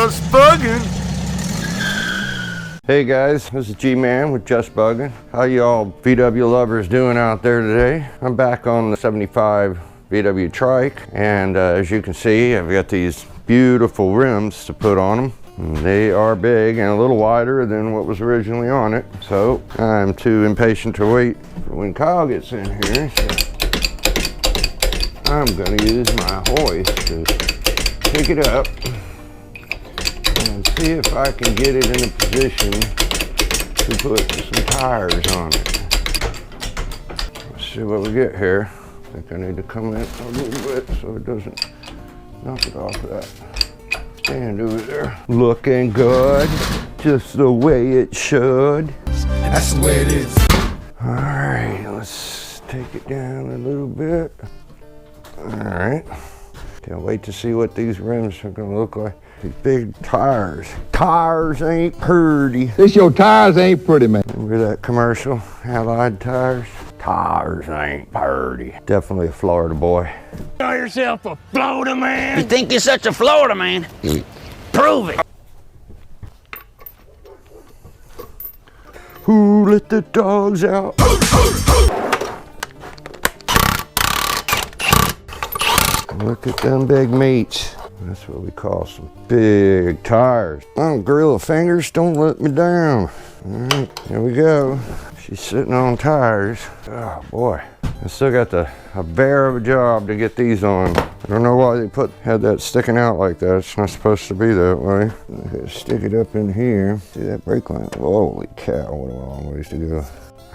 Just Buggin'. Hey guys, this is G-Man with Just Buggin'. How y'all VW lovers doing out there today? I'm back on the 75 VW Trike, and as you can see, I've got these beautiful rims to put on them. And they are big and a little wider than what was originally on it, so I'm too impatient to wait for when Kyle gets in here. So I'm going to use my hoist to pick it up and see if I can get it in a position to put some tires on it. Let's see what we get here. I think I need to come in a little bit so it doesn't knock it off of that stand over there. Looking good, just the way it should. That's the way it is. All right, let's take it down a little bit. All right, can't wait to see what these rims are gonna look like. These big tires. Tires ain't pretty. This your tires ain't pretty, man. Remember that commercial, Allied Tires? Tires ain't pretty. Definitely a Florida boy. Call yourself a Florida man? You think you're such a Florida man? Prove it. Who let the dogs out? Look at them big meats. That's what we call some big tires. Oh, Gorilla Fingers, don't let me down. All right, here we go. She's sitting on tires. Oh boy, I still got a bear of a job to get these on. I don't know why they had that sticking out like that. It's not supposed to be that way. I gotta stick it up in here. See that brake line? Holy cow, what a long ways to go.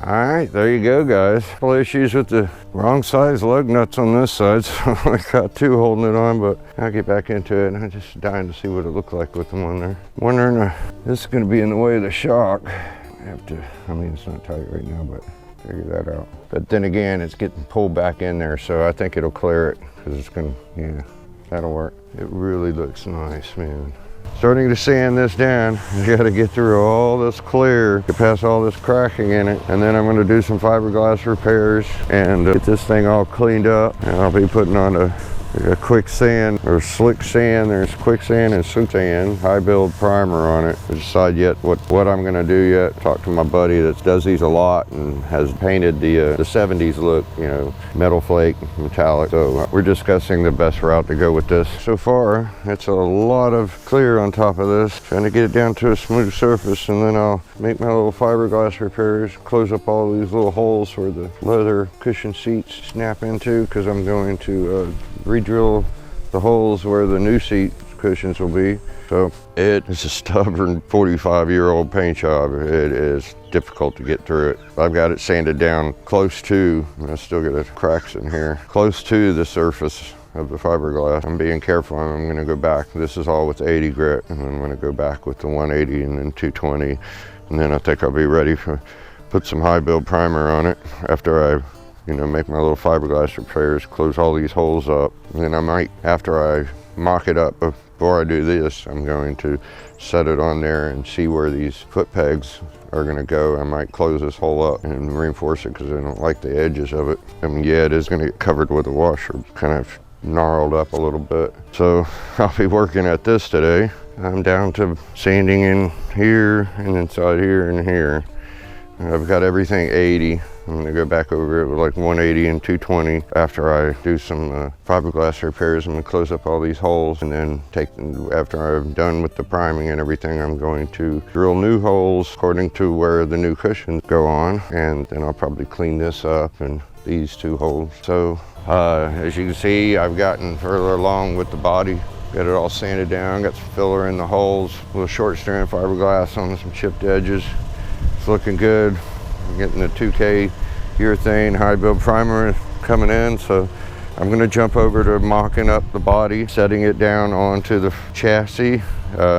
All right, there you go, guys. Couple issues with the wrong size lug nuts on this side, so I got two holding it on, but I'll get back into it. And I'm just dying to see what it looked like with them on there. Wondering, this is gonna be in the way of the shock. I have to, I mean, it's not tight right now, but figure that out. But then again, it's getting pulled back in there, so I think it'll clear it, because it's gonna, yeah, that'll work. It really looks nice, man. Starting to sand this down. I gotta get through all this clear, get past all this cracking in it, and then I'm gonna do some fiberglass repairs and get this thing all cleaned up. And I'll be putting on a quick sand or slick sand. There's quick sand and slick sand, high build primer on it. I decide yet what I'm gonna do yet. Talk to my buddy that does these a lot and has painted the 70s look, you know, metal flake, metallic. So we're discussing the best route to go with this. So far, it's a lot of clear on top of this. Trying to get it down to a smooth surface, and then I'll make my little fiberglass repairs, close up all these little holes where the leather cushion seats snap into, because I'm going to re-drill the holes where the new seat cushions will be. So it is a stubborn 45-year-old paint job. It is difficult to get through it. I've got it sanded down close to, I still got cracks in here, close to the surface of the fiberglass. I'm being careful. I'm going to go back. This is all with 80 grit, and I'm going to go back with the 180 and then 220, and then I think I'll be ready for put some high build primer on it after I make my little fiberglass repairs, close all these holes up. And then I might, after I mock it up, before I do this, I'm going to set it on there and see where these foot pegs are gonna go. I might close this hole up and reinforce it because I don't like the edges of it. I mean, yeah, it is gonna get covered with a washer, kind of gnarled up a little bit. So I'll be working at this today. I'm down to sanding in here and inside here and here. I've got everything 80. I'm gonna go back over it with like 180 and 220 after I do some fiberglass repairs. I'm gonna close up all these holes, and then after I'm done with the priming and everything, I'm going to drill new holes according to where the new cushions go on, and then I'll probably clean this up and these two holes. So as you can see, I've gotten further along with the body. Got it all sanded down, got some filler in the holes, a little short strand fiberglass on some chipped edges. It's looking good. I'm getting the 2K urethane high build primer coming in, so I'm going to jump over to mocking up the body, setting it down onto the chassis,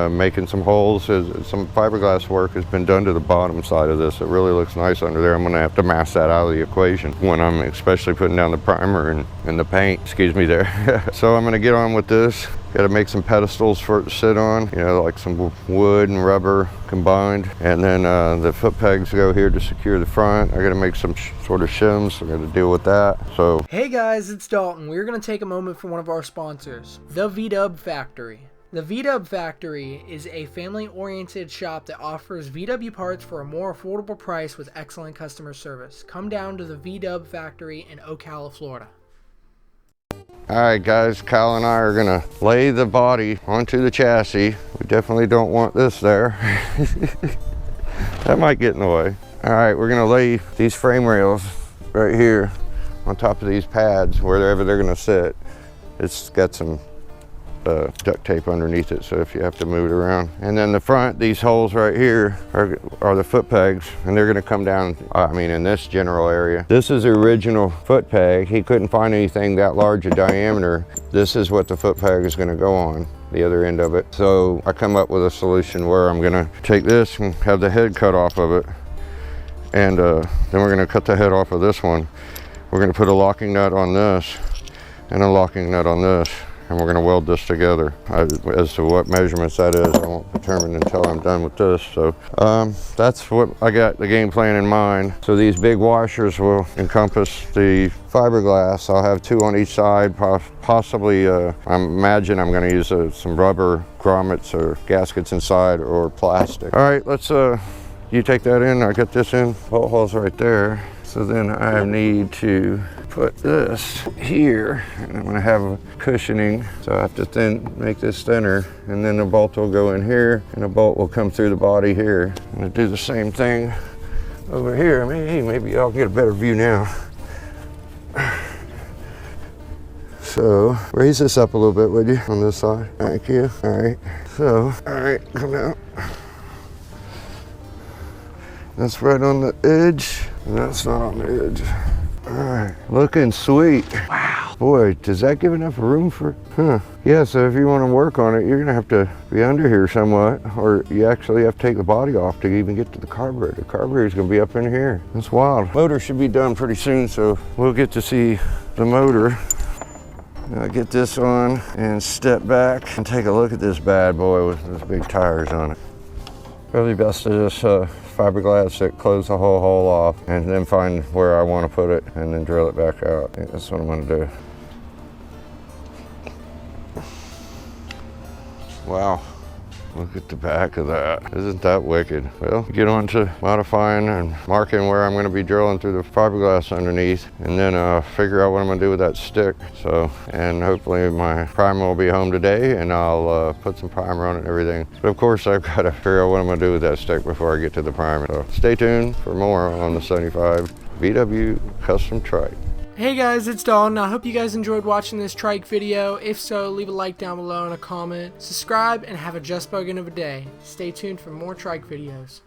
making some holes. Some fiberglass work has been done to the bottom side of this. It really looks nice under there. I'm going to have to mask that out of the equation when I'm especially putting down the primer and the paint, excuse me there. So I'm going to get on with this. Got to make some pedestals for it to sit on, like some wood and rubber combined. And then the foot pegs go here to secure the front. I got to make some sort of shims, so I got to deal with that. So hey guys, it's Dalton. We're going to take a moment for one of our sponsors, the VDUB Factory. The VDUB Factory is a family-oriented shop that offers VW parts for a more affordable price with excellent customer service. Come down to the VDUB Factory in Ocala, Florida. Alright guys, Kyle and I are gonna lay the body onto the chassis. We definitely don't want this there. That might get in the way. Alright, we're gonna lay these frame rails right here on top of these pads, wherever they're gonna sit. It's got some duct tape underneath it, so if you have to move it around. And then the front, these holes right here are the foot pegs, and they're gonna come down, in this general area. This is the original foot peg. He couldn't find anything that large a diameter. This is what the foot peg is gonna go on, the other end of it. So I come up with a solution where I'm gonna take this and have the head cut off of it. And then we're gonna cut the head off of this one. We're gonna put a locking nut on this and a locking nut on this. And we're gonna weld this together. As to what measurements that is, I won't determine until I'm done with this. So that's what I got the game plan in mind. So these big washers will encompass the fiberglass. I'll have 2 on each side, possibly, I imagine I'm gonna use some rubber grommets or gaskets inside, or plastic. All right, let's, you take that in, I get this in. Bolt hole's right there. So then I need to put this here, and I'm gonna have a cushioning. So I have to make this thinner, and then the bolt will go in here, and the bolt will come through the body here. I'm gonna do the same thing over here. Maybe I'll get a better view now. So raise this up a little bit, would you, on this side? Thank you. All right, so, all right, come out. That's right on the edge, and that's not on the edge. All right, looking sweet. Wow. Boy, does that give enough room for, Yeah, so if you want to work on it, you're gonna have to be under here somewhat, or you actually have to take the body off to even get to the carburetor. The carburetor's gonna be up in here. That's wild. Motor should be done pretty soon, so we'll get to see the motor. I'll get this on and step back and take a look at this bad boy with those big tires on it. Probably best to just fiberglass it, close the whole hole off, and then find where I want to put it, and then drill it back out. I think that's what I'm going to do. Wow, look at the back of that. Isn't that wicked? Well, get on to modifying and marking where I'm going to be drilling through the fiberglass underneath, and then figure out what I'm going to do with that stick. So, and hopefully my primer will be home today, and I'll put some primer on it and everything. But of course, I've got to figure out what I'm going to do with that stick before I get to the primer. So stay tuned for more on the 75 VW Custom Trike. Hey guys, it's Dalton. I hope you guys enjoyed watching this trike video. If so, leave a like down below and a comment. Subscribe and have a just buggin' of a day. Stay tuned for more trike videos.